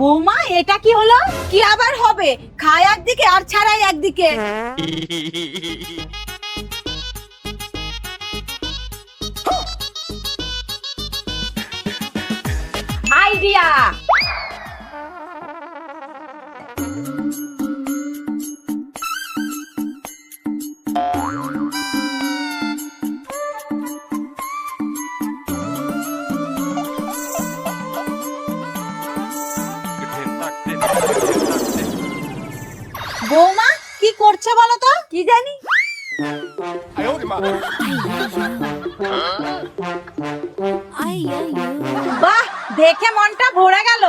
বৌমা এটা কি হলো? কি আবার হবে? খায় একদিকে আর ছাড়াই একদিকে। আইডিয়া। বৌমা কি করছে বলো তো? কি জানি। বাহ, দেখে মনটা ভরে গেল।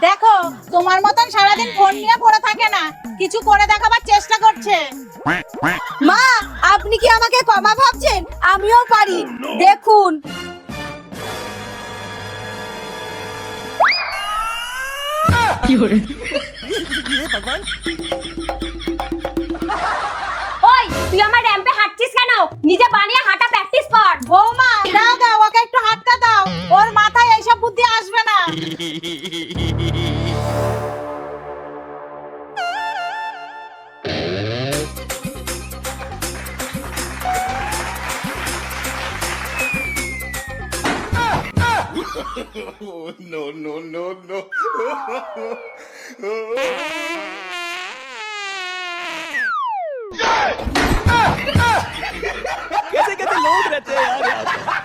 দেখো তোমার মতন সারাদিন ফোন নিয়ে পড়ে থাকে না, কিছু করে দেখাবার চেষ্টা করছে। মা, আপনি কি আমাকে কমা ভাবছেন? আমিও পারি, দেখুন। ওই তুই আমার র্যাম্পে হাঁটছিস কেন? নিজে বানিয়ে হাঁটা প্র্যাকটিস কর। বৌমা দাও দাও, ওকে একটু হাঁটতে দাও, ওর মাথায় এইসব বুদ্ধি আসবে না। No, no, no, no. कैसे कैसे लोग रहते हैं यार यहाँ पे।